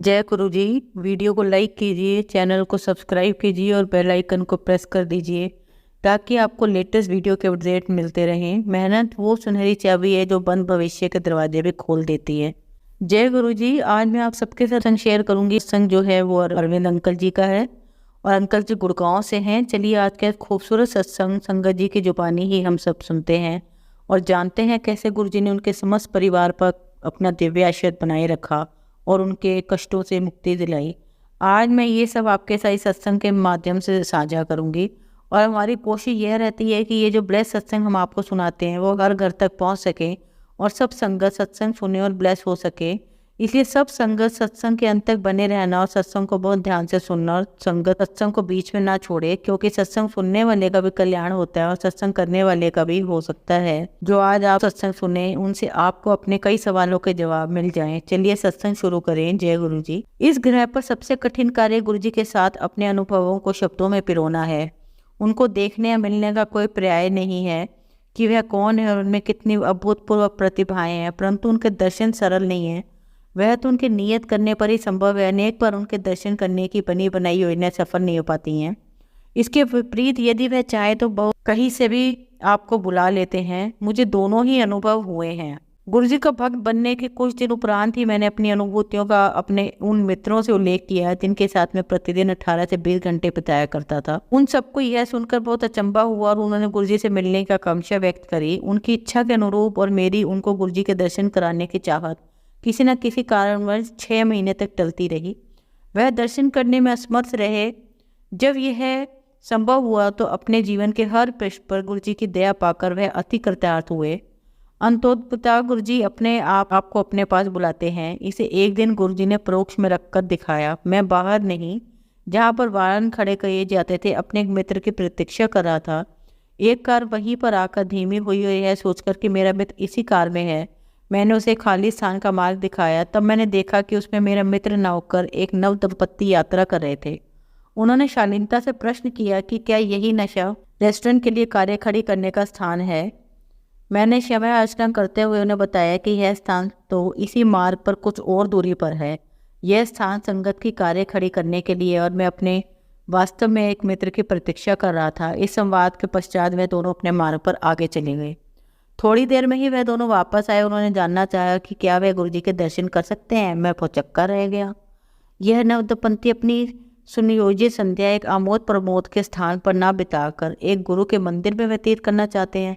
जय गुरु जी। वीडियो को लाइक कीजिए, चैनल को सब्सक्राइब कीजिए और बेल आइकन को प्रेस कर दीजिए ताकि आपको लेटेस्ट वीडियो के अपडेट मिलते रहें। मेहनत वो सुनहरी चाबी है जो बंद भविष्य के दरवाजे भी खोल देती है। जय गुरु जी। आज मैं आप सबके साथ सत्संग शेयर करूंगी। सत्संग जो है वो अरविंद अंकल जी का है और अंकल जी गुड़गांव से हैं। चलिए आज का खूबसूरत सत्संग संगत जी की जुबानी ही हम सब सुनते हैं और जानते हैं कैसे गुरु जी ने उनके समस्त परिवार पर अपना दिव्य आशीर्वाद बनाए रखा और उनके कष्टों से मुक्ति दिलाई। आज मैं ये सब आपके साथ सत्संग के माध्यम से साझा करूंगी और हमारी कोशिश यह रहती है कि ये जो ब्लेस सत्संग हम आपको सुनाते हैं वो हर घर तक पहुंच सके और सब संगत सत्संग सुने और ब्लेस हो सके। इसलिए सब संगत सत्संग के अंत तक बने रहना और सत्संग को बहुत ध्यान से सुनना और संगत सत्संग को बीच में ना छोड़े, क्योंकि सत्संग सुनने वाले का भी कल्याण होता है और सत्संग करने वाले का भी हो सकता है। जो आज आप सत्संग सुने उनसे आपको अपने कई सवालों के जवाब मिल जाएं। चलिए सत्संग शुरू करें। जय गुरु जी। इस ग्रह पर सबसे कठिन कार्य गुरु जी के साथ अपने अनुभवों को शब्दों में पिरोना है। उनको देखने या मिलने का कोई पर्याय नहीं है कि वह कौन है और उनमें कितनी अभूतपूर्व प्रतिभाएं हैं, परंतु उनके दर्शन सरल नहीं है। वह तो उनके नियत करने पर ही संभव है। अनेक बार उनके दर्शन करने की बनी बनाई योजनाएं सफल नहीं हो पाती हैं। इसके विपरीत यदि वह चाहे तो बहुत कहीं से भी आपको बुला लेते हैं। मुझे दोनों ही अनुभव हुए हैं। गुरु जी का भक्त बनने के कुछ दिन उपरांत ही मैंने अपनी अनुभूतियों का अपने उन मित्रों से उल्लेख किया जिनके साथ मैं प्रतिदिन 18 से 20 घंटे बिताया करता था। उन सबको यह सुनकर बहुत अचंभा हुआ और उन्होंने गुरु जी से मिलने की आकांक्षा व्यक्त करी। उनकी इच्छा के अनुरूप और मेरी उनको गुरु जी के दर्शन कराने की चाहत किसी न किसी कारणवश 6 महीने तक टलती रही। वह दर्शन करने में असमर्थ रहे। जब यह संभव हुआ तो अपने जीवन के हर पृष्ठ पर गुरु जी की दया पाकर वह अति कृतार्थ हुए। अंतोतः गुरु जी अपने आपको अपने पास बुलाते हैं। इसे एक दिन गुरु जी ने परोक्ष में रखकर दिखाया। मैं बाहर नहीं, जहाँ पर वाहन खड़े किए जाते थे, अपने एक मित्र की प्रतीक्षा कर रहा था। एक कार वहीं पर आकर धीमी हुई और यह सोचकर कि मेरा मित्र इसी कार में है, मैंने उसे खाली स्थान का मार्ग दिखाया। तब मैंने देखा कि उसमें मेरा मित्र न होकर एक नव दंपत्ति यात्रा कर रहे थे। उन्होंने शालीनता से प्रश्न किया कि क्या यही नशा रेस्टोरेंट के लिए कारें खड़ी करने का स्थान है। मैंने क्षमा याचना करते हुए उन्हें बताया कि यह स्थान तो इसी मार्ग पर कुछ और दूरी पर है। यह स्थान संगत की कारें खड़ी करने के लिए और मैं अपने वास्तव में एक मित्र की प्रतीक्षा कर रहा था। इस संवाद के पश्चात वे दोनों अपने मार्ग पर आगे चले गए। थोड़ी देर में ही वह दोनों वापस आए। उन्होंने जानना चाहा कि क्या वे गुरु जी के दर्शन कर सकते हैं। मैं भौचक्का रह गया। यह नवदंपति अपनी सुनियोजित संध्या एक आमोद प्रमोद के स्थान पर ना बिताकर एक गुरु के मंदिर में व्यतीत करना चाहते हैं,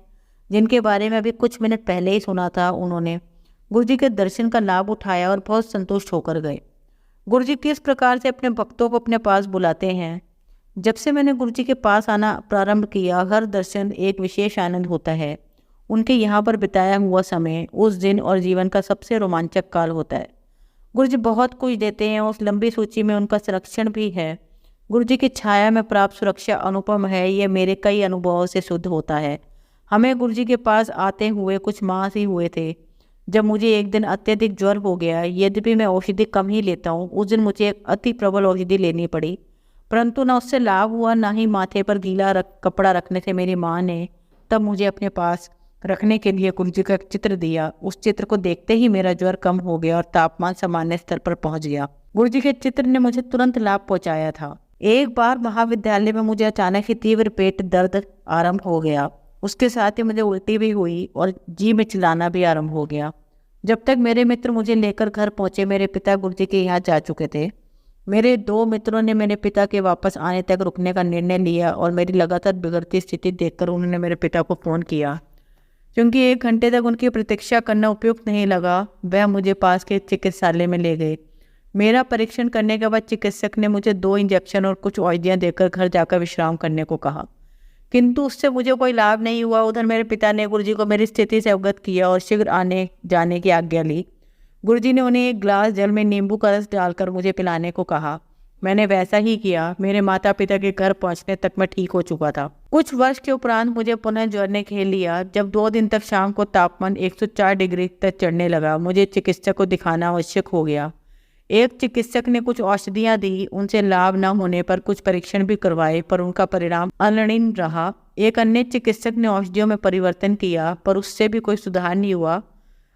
जिनके बारे में अभी कुछ मिनट पहले ही सुना था। उन्होंने गुरु जी के दर्शन का लाभ उठाया और बहुत संतुष्ट होकर गए। गुरु जी किस प्रकार से अपने भक्तों को अपने पास बुलाते हैं। जब से मैंने गुरु जी के पास आना प्रारंभ किया, हर दर्शन एक विशेष आनंद होता है। उनके यहाँ पर बिताया हुआ समय उस दिन और जीवन का सबसे रोमांचक काल होता है। गुरु जी बहुत कुछ देते हैं, उस लंबी सूची में उनका संरक्षण भी है। गुरु जी की छाया में प्राप्त सुरक्षा अनुपम है। यह मेरे कई अनुभवों से शुद्ध होता है। हमें गुरु जी के पास आते हुए कुछ मास ही हुए थे जब मुझे एक दिन अत्यधिक ज्वर हो गया। यद्यपि मैं औषधि कम ही लेता हूँ, उस दिन मुझे एक अति प्रबल औषधि लेनी पड़ी, परंतु न उससे लाभ हुआ, ना ही माथे पर गीला कपड़ा रखने से मेरी माँ ने तब मुझे अपने पास रखने के लिए गुरु जी का एक चित्र दिया। उस चित्र को देखते ही मेरा ज्वर कम हो गया और तापमान सामान्य स्तर पर पहुंच गया। गुरु जी के चित्र ने मुझे तुरंत लाभ पहुंचाया था। एक बार महाविद्यालय में मुझे अचानक ही तीव्र पेट दर्द आरंभ हो गया। उसके साथ ही मुझे उल्टी भी हुई और जी में चिल्लाना भी आरंभ हो गया। जब तक मेरे मित्र मुझे लेकर घर पहुंचे, मेरे पिता गुरु जी के यहाँ जा चुके थे। मेरे 2 मित्रों ने मेरे पिता के वापस आने तक रुकने का निर्णय लिया और मेरी लगातार बिगड़ती स्थिति देखकर उन्होंने मेरे पिता को फ़ोन किया। क्योंकि 1 घंटे तक उनकी प्रतीक्षा करना उपयुक्त नहीं लगा, वह मुझे पास के चिकित्सालय में ले गए। मेरा परीक्षण करने के बाद चिकित्सक ने मुझे 2 इंजेक्शन और कुछ औषधियाँ देकर घर जाकर विश्राम करने को कहा, किंतु उससे मुझे कोई लाभ नहीं हुआ। उधर मेरे पिता ने गुरु जी को मेरी स्थिति से अवगत किया और शीघ्र आने जाने की आज्ञा ली। गुरु जी ने उन्हें एक गिलास जल में नींबू का रस डालकर मुझे पिलाने को कहा। मैंने वैसा ही किया। मेरे माता पिता के घर पहुंचने तक मैं ठीक हो चुका था। कुछ वर्ष के उपरांत मुझे पुनः ज्वर ने घेर लिया। जब 2 दिन तक शाम को तापमान 104 डिग्री तक चढ़ने लगा, मुझे चिकित्सक को दिखाना आवश्यक हो गया। एक चिकित्सक ने कुछ औषधियाँ दी। उनसे लाभ न होने पर कुछ परीक्षण भी करवाए, पर उनका परिणाम अनड़िन रहा। एक अन्य चिकित्सक ने औषधियों में परिवर्तन किया, पर उससे भी कोई सुधार नहीं हुआ।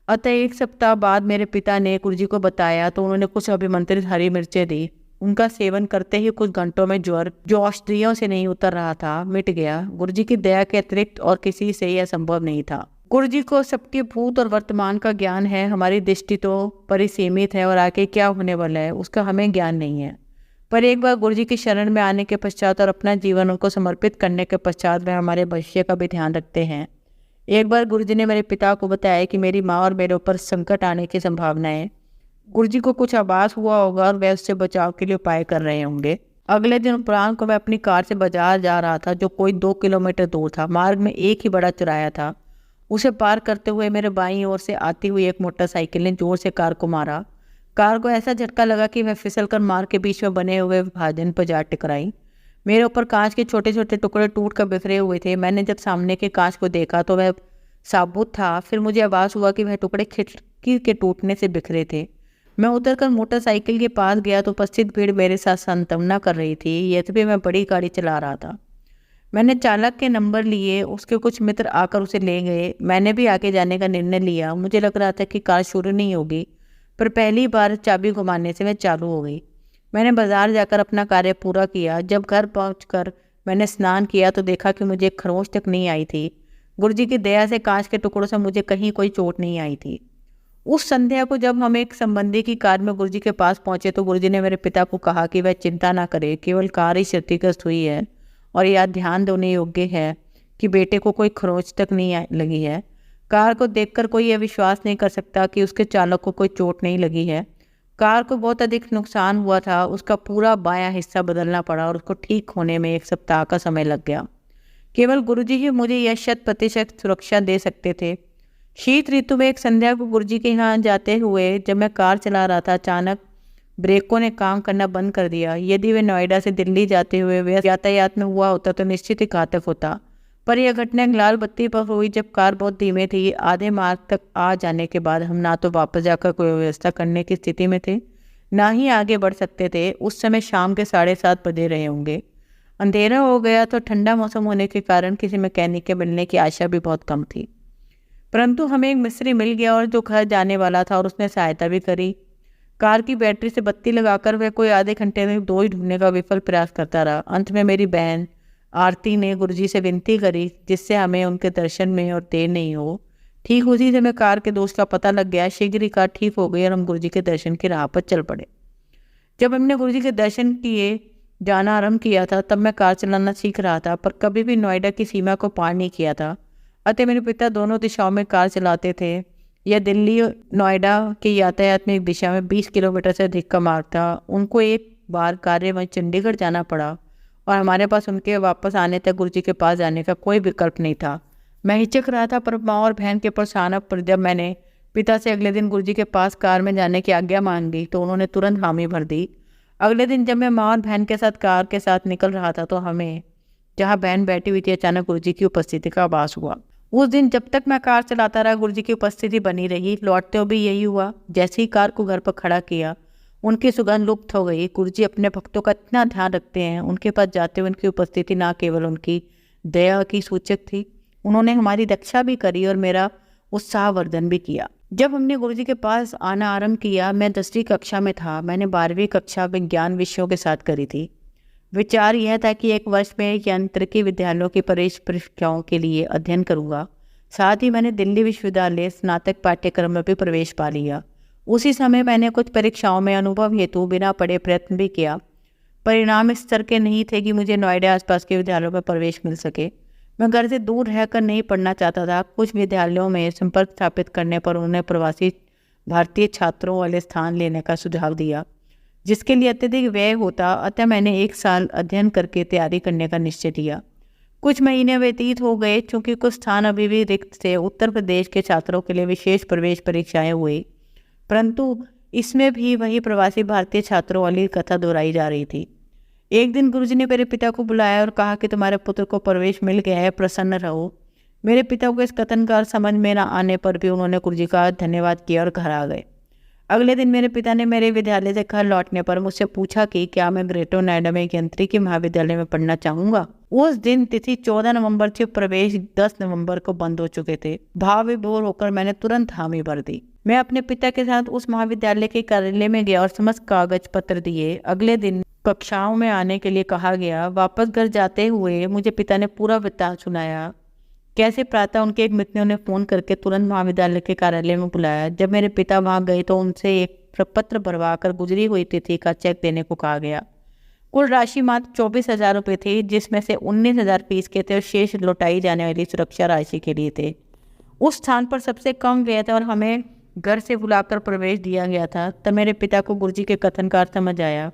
अतः 1 सप्ताह बाद मेरे पिता ने गुरुजी को बताया तो उन्होंने कुछ अभिमंत्रित हरी मिर्चें दी। उनका सेवन करते ही कुछ घंटों में ज्वर, जो औषधियों से नहीं उतर रहा था, मिट गया। गुरुजी की दया के अतिरिक्त और किसी से यह संभव नहीं था। गुरुजी को सबके भूत और वर्तमान का ज्ञान है। हमारी दृष्टि तो परिसीमित है और आगे क्या होने वाला है उसका हमें ज्ञान नहीं है। पर एक बार गुरुजी की शरण में आने के पश्चात और अपना जीवन उनको समर्पित करने के पश्चात वह हमारे भविष्य का भी ध्यान रखते हैं। एक बार गुरुजी ने मेरे पिता को बताया कि मेरी माँ और मेरे ऊपर संकट आने की संभावना है। गुरुजी को कुछ आभास हुआ होगा और वह उससे बचाव के लिए उपाय कर रहे होंगे। अगले दिन अपराह्न को मैं अपनी कार से बाजार जा रहा था, जो कोई 2 किलोमीटर दूर था। मार्ग में एक ही बड़ा चौराहा था। उसे पार करते हुए मेरे बाईं ओर से आती हुई एक मोटरसाइकिल ने जोर से कार को मारा। कार को ऐसा झटका लगा कि वह फिसलकर मार्ग के बीच में बने हुए विभाजन पर जा टकराई। मेरे ऊपर कांच के छोटे छोटे टुकड़े टूट कर बिखरे हुए थे। मैंने जब सामने के कांच को देखा तो वह साबुत था। फिर मुझे आभास हुआ कि वह टुकड़े खिड़की के टूटने से बिखरे थे। मैं उतरकर मोटरसाइकिल के पास गया तो उपस्थित भीड़ मेरे साथ सांत्वना कर रही थी। यद्यपि मैं बड़ी गाड़ी चला रहा था। मैंने चालक के नंबर लिए। उसके कुछ मित्र आकर उसे ले गए। मैंने भी आगे जाने का निर्णय लिया। मुझे लग रहा था कि कार शुरू नहीं होगी, पर पहली बार चाबी घुमाने से वह चालू हो गई। मैंने बाजार जाकर अपना कार्य पूरा किया। जब घर पहुंचकर मैंने स्नान किया तो देखा कि मुझे खरोंच तक नहीं आई थी। गुरुजी की दया से कांच के टुकड़ों से मुझे कहीं कोई चोट नहीं आई थी। उस संध्या को जब हम एक संबंधी की कार में गुरुजी के पास पहुंचे तो गुरुजी ने मेरे पिता को कहा कि वह चिंता ना करे, केवल कार ही क्षतिग्रस्त हुई है और यह ध्यान देने योग्य है कि बेटे को कोई खरोंच तक नहीं लगी है। कार को देखकर कोई यह विश्वास नहीं कर सकता कि उसके चालक को कोई चोट नहीं लगी है। कार को बहुत अधिक नुकसान हुआ था। उसका पूरा बायां हिस्सा बदलना पड़ा और उसको ठीक होने में 1 सप्ताह का समय लग गया। केवल गुरुजी ही मुझे यह 100% सुरक्षा दे सकते थे। शीत ऋतु में एक संध्या को गुरुजी के यहाँ जाते हुए जब मैं कार चला रहा था, अचानक ब्रेकों ने काम करना बंद कर दिया। यदि वे नोएडा से दिल्ली जाते हुए वे यातायात में हुआ होता तो निश्चित ही घातक होता। पर यह घटना एक लाल बत्ती पर हुई जब कार बहुत धीमे थी। आधे मार्ग तक आ जाने के बाद हम ना तो वापस जाकर कोई व्यवस्था करने की स्थिति में थे, ना ही आगे बढ़ सकते थे। उस समय शाम के 7:30 बजे रहे होंगे। अंधेरा हो गया तो ठंडा मौसम होने के कारण किसी मैकेनिक के मिलने की आशा भी बहुत कम थी। परंतु हमें एक मिस्त्री मिल गया और जो घर जाने वाला था और उसने सहायता भी करी। कार की बैटरी से बत्ती लगाकर वह कोई आधे घंटे में 2 ही ढूंढने का विफल प्रयास करता रहा। अंत में मेरी बहन आरती ने गुरुजी से विनती करी जिससे हमें उनके दर्शन में और देर नहीं हो। ठीक उसी समय कार के दोष का पता लग गया। शीघ्र ही कार ठीक हो गई और हम गुरुजी के दर्शन की राह पर चल पड़े। जब हमने गुरुजी के दर्शन किए जाना आरंभ किया था तब मैं कार चलाना सीख रहा था, पर कभी भी नोएडा की सीमा को पार नहीं किया था। अतः मेरे पिता दोनों दिशाओं में कार चलाते थे। यह दिल्ली नोएडा के यातायात में एक दिशा में 20 किलोमीटर से अधिक का मार्ग था। उनको एक बार कार्यवश चंडीगढ़ जाना पड़ा और हमारे पास उनके वापस आने तक गुरुजी के पास जाने का कोई विकल्प नहीं था। मैं हिचक रहा था, पर माँ और बहन के परेशान पर जब मैंने पिता से अगले दिन गुरुजी के पास कार में जाने की आज्ञा मांगी तो उन्होंने तुरंत हामी भर दी। अगले दिन जब मैं माँ और बहन के साथ कार के साथ निकल रहा था तो हमें जहाँ बहन बैठी हुई थी अचानक गुरुजी की उपस्थिति का आभास हुआ। उस दिन जब तक मैं कार चलाता रहा गुरुजी की उपस्थिति बनी रही। लौटते हुए भी यही हुआ। जैसे ही कार को घर पर खड़ा किया उनकी सुगंध लुप्त हो गई। गुरुजी अपने भक्तों का इतना ध्यान रखते हैं। उनके पास जाते हुए उनकी उपस्थिति न केवल उनकी दया की सूचक थी, उन्होंने हमारी रक्षा भी करी और मेरा उत्साहवर्धन भी किया। जब हमने गुरुजी के पास आना आरंभ किया, मैं 10वीं कक्षा में था। मैंने 12वीं कक्षा विज्ञान विषयों के साथ करी थी। विचार यह था कि 1 वर्ष में यांत्रिकी विद्यालयों की प्रवेश परीक्षाओं के लिए अध्ययन करूंगा। साथ ही मैंने दिल्ली विश्वविद्यालय स्नातक पाठ्यक्रम में भी प्रवेश पा लिया। उसी समय मैंने कुछ परीक्षाओं में अनुभव हेतु बिना पढ़े प्रयत्न भी किया। परिणाम इस स्तर के नहीं थे कि मुझे नोएडा आसपास के विद्यालयों में प्रवेश मिल सके। मैं घर से दूर रहकर नहीं पढ़ना चाहता था। कुछ विद्यालयों में संपर्क स्थापित करने पर उन्होंने प्रवासी भारतीय छात्रों वाले स्थान लेने का सुझाव दिया, जिसके लिए अत्यधिक व्यय होता। अतः मैंने 1 साल अध्ययन करके तैयारी करने का निश्चय किया। कुछ महीने व्यतीत हो गए। चूँकि कुछ स्थान अभी भी रिक्त थे, उत्तर प्रदेश के छात्रों के लिए विशेष प्रवेश परीक्षाएं हुई, परंतु इसमें भी वही प्रवासी भारतीय छात्रों वाली कथा दोहराई जा रही थी। एक दिन गुरुजी ने मेरे पिता को बुलाया और कहा कि तुम्हारे पुत्र को प्रवेश मिल गया है, प्रसन्न रहो। मेरे पिता को इस कथन का समझ में न आने पर भी उन्होंने गुरुजी का धन्यवाद किया और घर आ गए। अगले दिन मेरे पिता ने मेरे विद्यालय से घर लौटने पर मुझसे पूछा कि क्या मैं ग्रेटर नोएडा में एक यांत्रिकी महाविद्यालय में पढ़ना चाहूँगा। उस दिन तिथि 14 नवंबर से प्रवेश 10 नवंबर को बंद हो चुके थे। भाव विभोर होकर मैंने तुरंत हामी भर दी। मैं अपने पिता के साथ उस महाविद्यालय के कार्यालय में गया और समस्त कागज पत्र दिए। अगले दिन कक्षाओं में आने के लिए कहा गया। वापस घर जाते हुए मुझे पिता ने पूरा वृत्तांत सुनाया। कैसे प्रातः उनके एक मित्र ने उन्हें फोन करके तुरंत महाविद्यालय के कार्यालय में बुलाया। जब मेरे पिता वहां गए तो उनसे एक प्रपत्र भरवा कर गुजरी हुई तिथि का चेक देने को कहा गया। कुल राशि मात्र 24,000 रुपये थी, जिसमें से 19,000 फीस के थे और शेष लौटाई जाने वाली सुरक्षा राशि के लिए थे। उस स्थान पर सबसे कम व्यय था और हमें घर से बुलाकर प्रवेश दिया गया था। तब मेरे पिता को गुरुजी के कथन का अर्थ समझ आया।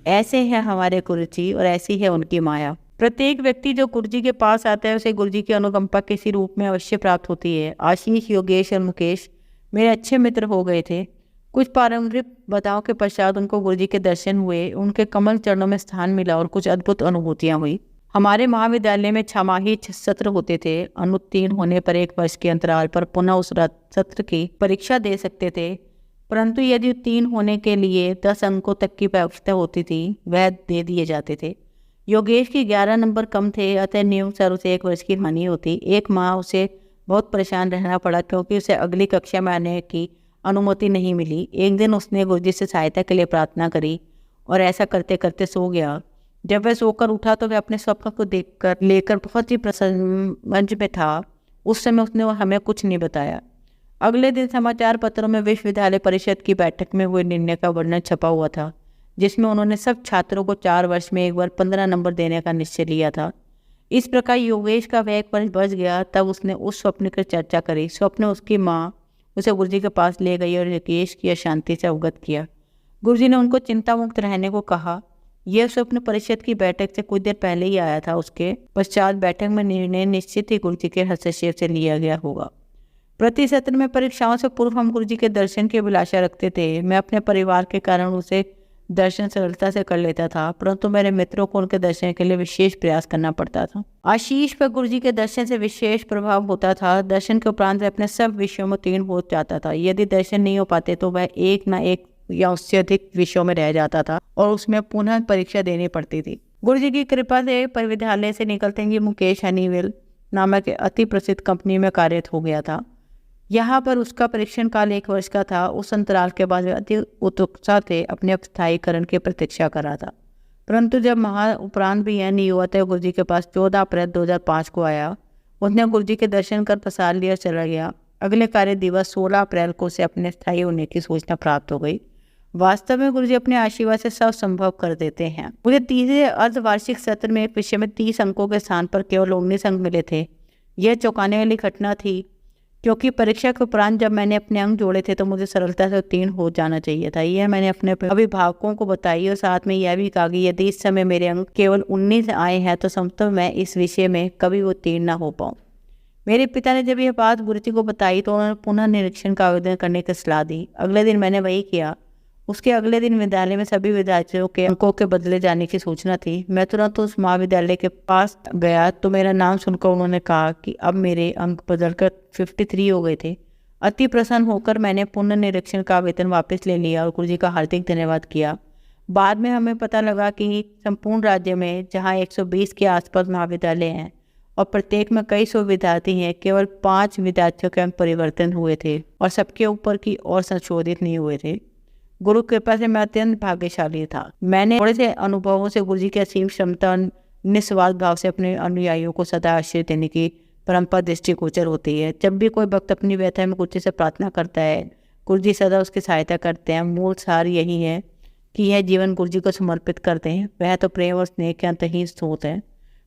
ऐसे है हमारे गुरुजी और ऐसी है उनकी माया। प्रत्येक व्यक्ति जो गुरुजी के पास आता है उसे गुरुजी की अनुकंपा किसी रूप में अवश्य प्राप्त होती है। आशीष, योगेश और मुकेश मेरे अच्छे मित्र हो गए थे। कुछ पारंपरिक बताओं के पश्चात उनको गुरुजी के दर्शन हुए, उनके कमल चरणों में स्थान मिला और कुछ अद्भुत अनुभूतियां हुई। हमारे महाविद्यालय में छमाही सत्र होते थे। अनुत्तीर्ण होने पर 1 वर्ष के अंतराल पर पुनः उस सत्र की परीक्षा दे सकते थे, परंतु यदि उत्तीर्ण होने के लिए 10 अंकों तक की आवश्यकता होती थी वह दे दिए जाते थे। योगेश की 11 नंबर कम थे, अतः नियम सर उसे 1 वर्ष की हानि होती। 1 माह उसे बहुत परेशान रहना पड़ा क्योंकि उसे अगली कक्षा में आने की अनुमति नहीं मिली। एक दिन उसने गुरुजी से सहायता के लिए प्रार्थना करी और ऐसा करते करते सो गया। जब वह सोकर उठा तो वह अपने स्वप्न को लेकर बहुत ही प्रसन्न में था। उस समय उसने हमें कुछ नहीं बताया। अगले दिन समाचार पत्रों में विश्वविद्यालय परिषद की बैठक में हुए निर्णय का वर्णन छपा हुआ था, जिसमें उन्होंने सब छात्रों को 4 वर्ष में एक बार 15 नंबर देने का निश्चय लिया था। इस प्रकार योगेश का वह 1 वर्ष बच गया। तब उसने उस स्वप्न की चर्चा करी। स्वप्न उसकी माँ उसे गुरुजी के पास ले गई और योगेश की अशांति से अवगत किया। गुरुजी ने उनको चिंता मुक्त रहने को कहा। यह स्वप्न परिषद की बैठक से कुछ देर पहले ही आया था। उसके पश्चात बैठक में निर्णय निश्चित ही गुरुजी के हस्तक्षेप से लिया गया होगा। प्रति सत्र में परीक्षाओं से पूर्व हम गुरुजी के दर्शन की अभिलाषा रखते थे। मैं अपने परिवार के कारण उसे दर्शन सरलता से कर लेता था, परंतु मेरे मित्रों को उनके दर्शन के लिए विशेष प्रयास करना पड़ता था। आशीष पर गुरुजी के दर्शन से विशेष प्रभाव होता था। दर्शन के उपरांत वह अपने सब विषयों में उत्तीर्ण हो जाता था। यदि दर्शन नहीं हो पाते तो वह एक न एक या उससे अधिक विषयों में रह जाता था और उसमें पुनः परीक्षा देनी पड़ती थी। गुरुजी की कृपा से विद्यालय से निकलते ही मुकेश हनीवेल नामक अति प्रसिद्ध कंपनी में कार्यरत हो गया था। यहाँ पर उसका परीक्षण काल 1 वर्ष का था। उस अंतराल के बाद वह अति उत्सुकता से अपने स्थायीकरण की प्रतीक्षा कर रहा था, परंतु जब महा उपरांत भी यह नहीं हुआ तो गुरुजी के पास 14 अप्रैल 2005 को आया। उसने गुरुजी के दर्शन कर प्रसाद लिया चला गया। अगले कार्य दिवस 16 अप्रैल को उसे अपने स्थायी होने की सूचना प्राप्त हो गई। वास्तव में गुरुजी अपने आशीर्वाद से सब संभव कर देते हैं। मुझे तीसरे अर्धवार्षिक सत्र में एक विषय में 30 अंकों के स्थान पर केवल 19 अंक मिले थे। यह चौंकाने वाली घटना थी, क्योंकि परीक्षा के उपरांत जब मैंने अपने अंक जोड़े थे तो मुझे सरलता से उत्तीर्ण हो जाना चाहिए था। यह मैंने अपने अभिभावकों को बताई और साथ में यह भी कहा कि यदि इस समय मेरे अंक केवल 19 आए हैं तो संभवतः मैं इस विषय में कभी उत्तीर्ण न हो पाऊँ। मेरे पिता ने जब यह बात गुरुजी को बताई तो उन्होंने पुनः निरीक्षण का आवेदन करने की सलाह दी। अगले दिन मैंने वही किया। उसके अगले दिन विद्यालय में सभी विद्यार्थियों के अंकों के बदले जाने की सूचना थी। मैं तुरंत उस महाविद्यालय के पास गया तो मेरा नाम सुनकर उन्होंने कहा कि अब मेरे अंक बदलकर 53 हो गए थे। अति प्रसन्न होकर मैंने पुनः निरीक्षण का वेतन वापस ले लिया और गुरुजी का हार्दिक धन्यवाद किया। बाद में हमें पता लगा कि संपूर्ण राज्य में जहाँ 120 के आसपास महाविद्यालय हैं और प्रत्येक में कई सौ विद्यार्थी हैं, केवल 5 विद्यार्थियों के अंक परिवर्तन हुए थे और सबके ऊपर की और संशोधित नहीं हुए थे। गुरु कृपा से मैं अत्यंत भाग्यशाली था। मैंने थोड़े से अनुभवों से गुरुजी की असीम क्षमता निस्वार्थ भाव से अपने अनुयायियों को सदा आश्रय देने की परंपरा दृष्टिगोचर होती है। जब भी कोई भक्त अपनी व्यथा में गुरुजी से प्रार्थना करता है, गुरुजी सदा उसकी सहायता करते हैं। मूल सार यही है कि यह जीवन गुरुजी को समर्पित करते हैं। वह तो प्रेम और स्नेह के अंतहीन स्रोत है।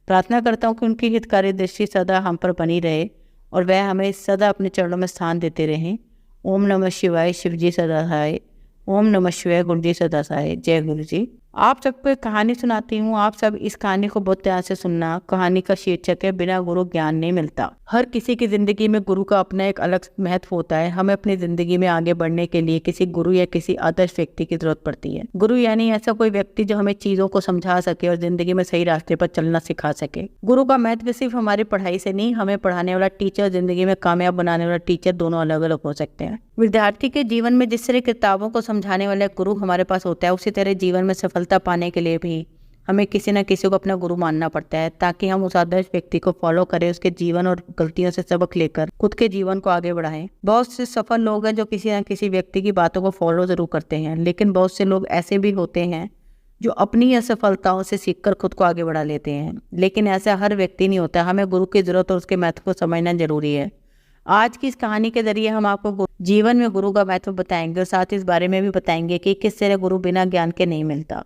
प्रार्थना करता हूँ कि उनकी हितकारी दृष्टि सदा हम पर बनी रहे और वह हमें सदा अपने चरणों में स्थान देते रहें। ओम नमः शिवाय। शिवजी सदा सहाय। ओम नमः शिवाय। गुरुजी सदा सहाय। जय गुरुजी। आप सबको एक कहानी सुनाती हूँ। आप सब इस कहानी को बहुत ध्यान से सुनना। कहानी का शीर्षक है बिना गुरु ज्ञान नहीं मिलता। हर किसी की जिंदगी में गुरु का अपना एक अलग महत्व होता है। हमें अपनी जिंदगी में आगे बढ़ने के लिए किसी गुरु या किसी आदर्श व्यक्ति की जरूरत पड़ती है। गुरु यानी ऐसा कोई व्यक्ति जो हमें चीजों को समझा सके और जिंदगी में सही रास्ते पर चलना सिखा सके। गुरु का महत्व सिर्फ हमारी पढ़ाई से नहीं, हमें पढ़ाने वाला टीचर, जिंदगी में कामयाब बनाने वाला टीचर, दोनों अलग अलग हो सकते हैं। विद्यार्थी के जीवन में जिस तरह किताबों को समझाने वाला गुरु हमारे पास होता है, उसी तरह जीवन में सफलता पाने के लिए भी हमें किसी न किसी को अपना गुरु मानना पड़ता है ताकि हम उस आदर्श व्यक्ति को फॉलो करें, उसके जीवन और गलतियों से सबक लेकर खुद के जीवन को आगे बढ़ाएं। बहुत से सफल लोग हैं जो किसी न किसी व्यक्ति की बातों को फॉलो जरूर करते हैं, लेकिन बहुत से लोग ऐसे भी होते हैं जो अपनी असफलताओं से सीखकर खुद को आगे बढ़ा लेते हैं। लेकिन ऐसा हर व्यक्ति नहीं होता। हमें गुरु की जरूरत और उसके महत्व को समझना जरूरी है। आज की इस कहानी के जरिए हम आपको जीवन में गुरु का महत्व बताएंगे और साथ ही इस बारे में भी बताएंगे कि किस तरह गुरु बिना ज्ञान के नहीं मिलता।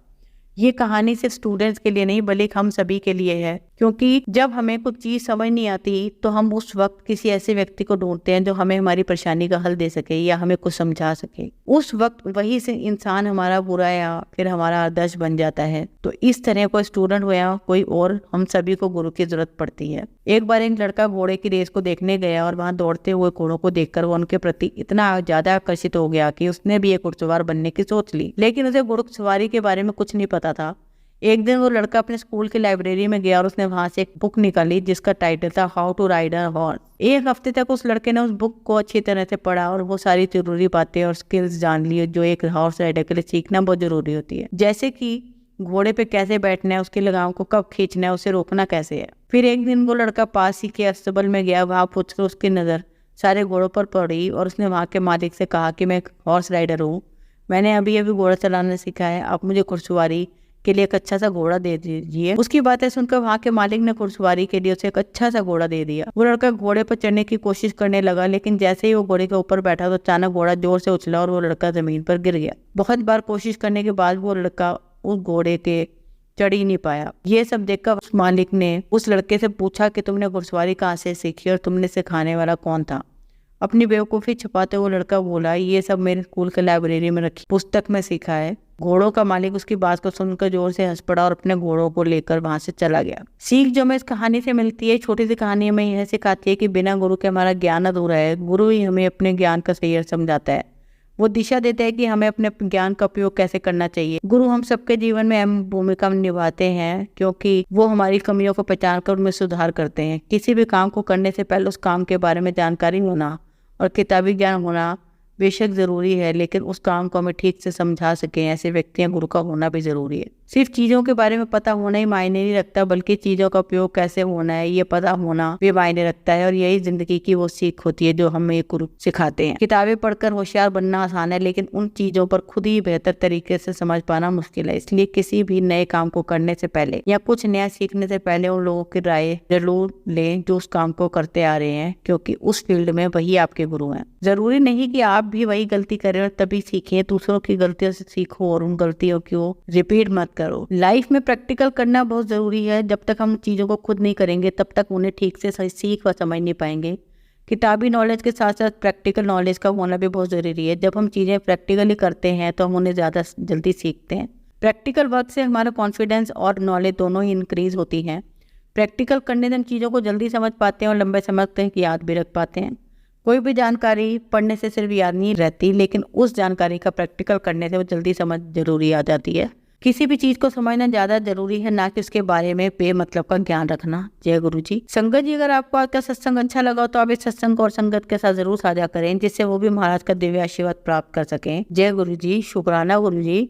ये कहानी सिर्फ स्टूडेंट्स के लिए नहीं बल्कि हम सभी के लिए है, क्योंकि जब हमें कुछ चीज़ समझ नहीं आती तो हम उस वक्त किसी ऐसे व्यक्ति को ढूंढते हैं जो हमें हमारी परेशानी का हल दे सके या हमें कुछ समझा सके। उस वक्त वही से इंसान हमारा बुरा या फिर हमारा आदर्श बन जाता है। तो इस तरह कोई स्टूडेंट हो या कोई और, हम सभी को गुरु की जरूरत पड़ती है। एक बार एक लड़का घोड़े की रेस को देखने गया और वहाँ दौड़ते हुए घोड़ों को देखकर वो उनके प्रति इतना ज्यादा आकर्षित हो गया कि उसने भी एक घुड़सवार बनने की सोच ली। लेकिन उसे घुड़सवारी के बारे में कुछ नहीं पता था। एक दिन वो लड़का अपने स्कूल की लाइब्रेरी में गया और उसने वहां से एक बुक निकाली जिसका टाइटल था how to ride a horse. एक हफ्ते तक उस लड़के ने उस बुक को अच्छी तरह से पढ़ा और वो सारी जरूरी बातें और स्किल्स जान ली जो एक हॉर्स राइडर के लिए सीखना बहुत जरूरी होती है, जैसे कि घोड़े पे कैसे बैठना है, उसकी लगाम को कब खींचना है, उसे रोकना कैसे है। फिर एक दिन वो लड़का पास ही के अस्तबल में गया। वहां पूछकर उसकी नज़र सारे घोड़ों पर पड़ी और उसने वहाँ के मालिक से कहा कि मैं एक हॉर्स राइडर हूँ, मैंने अभी अभी घोड़ा चलाना सीखा है, आप मुझे घुड़सवारी के लिए एक अच्छा सा घोड़ा दे दीजिए। उसकी बातें सुनकर वहाँ के मालिक ने घुड़सवारी के लिए उसे एक अच्छा सा घोड़ा दे दिया। वो लड़का घोड़े पर चढ़ने की कोशिश करने लगा, लेकिन जैसे ही वो घोड़े के ऊपर बैठा तो अचानक घोड़ा जोर से उछला और वो लड़का जमीन पर गिर गया। बहुत बार कोशिश करने के बाद वो लड़का उस घोड़े के चढ़ ही नहीं पाया। ये सब देखकर उस मालिक ने उस लड़के से पूछा कि तुमने घुड़सवारी कहाँ से सीखी और तुमने सिखाने वाला कौन था। अपनी बेवकूफ़ी छुपाते वो लड़का बोला, ये सब मेरे स्कूल के लाइब्रेरी में रखी पुस्तक में सीखा है। घोड़ों का मालिक उसकी बात को सुनकर जोर से हंस पड़ा और अपने घोड़ों को लेकर वहां से चला गया। सीख जो हमें इस कहानी से मिलती है, छोटी सी कहानी में यह सिखाती है कि बिना गुरु के हमारा ज्ञान अधूरा है। गुरु ही हमें अपने ज्ञान का सही अर्थ समझाता है। वो दिशा देता है कि हमें अपने ज्ञान का उपयोग कैसे करना चाहिए। गुरु हम सबके जीवन में अहम भूमिका निभाते हैं, क्योंकि वो हमारी कमियों को पहचान कर उनमें सुधार करते हैं। किसी भी काम को करने से पहले उस काम के बारे में जानकारी होना और किताबी ज्ञान होना बेशक जरूरी है, लेकिन उस काम को हमें ठीक से समझा सकें ऐसे व्यक्तियों गुरु का होना भी जरूरी है। सिर्फ चीजों के बारे में पता होना ही मायने नहीं रखता, बल्कि चीजों का उपयोग कैसे होना है ये पता होना भी मायने रखता है। और यही जिंदगी की वो सीख होती है जो हमें गुरु सिखाते हैं। किताबें पढ़कर होशियार बनना आसान है, लेकिन उन चीजों पर खुद ही बेहतर तरीके से समझ पाना मुश्किल है। इसलिए किसी भी नए काम को करने से पहले या कुछ नया सीखने से पहले उन लोगों की राय जरूर लें जो उस काम को करते आ रहे हैं, क्योंकि उस फील्ड में वही आपके गुरु हैं। जरूरी नहीं कि आप भी वही गलती करें और तभी सीखें। दूसरों की गलतियों से सीखो और उन गलतियों को रिपीट मत करो। लाइफ में प्रैक्टिकल करना बहुत जरूरी है। जब तक हम चीजों को खुद नहीं करेंगे तब तक उन्हें ठीक से सीख व समझ नहीं पाएंगे। किताबी नॉलेज के साथ साथ प्रैक्टिकल नॉलेज का होना भी बहुत जरूरी है। जब हम चीजें प्रैक्टिकली करते हैं तो हम उन्हें ज्यादा जल्दी सीखते हैं। प्रैक्टिकल वर्क से हमारा कॉन्फिडेंस और नॉलेज दोनों ही इंक्रीज होती हैं। प्रैक्टिकल करने से हम चीज़ों को जल्दी समझ पाते हैं और लंबे समय तक याद भी रख पाते हैं। कोई भी जानकारी पढ़ने से सिर्फ याद नहीं रहती, लेकिन उस जानकारी का प्रैक्टिकल करने से वो जल्दी समझ जरूरी आ जाती है। किसी भी चीज़ को समझना ज़्यादा जरूरी है, ना कि उसके बारे में बेमतलब का ज्ञान रखना। जय गुरु जी। संगत जी, अगर आपको आज का सत्संग अच्छा लगा तो आप इस सत्संग को और संगत के साथ जरूर साझा करें, जिससे वो भी महाराज का दिव्य आशीर्वाद प्राप्त कर सकें। जय गुरु जी। शुक्राना गुरु जी।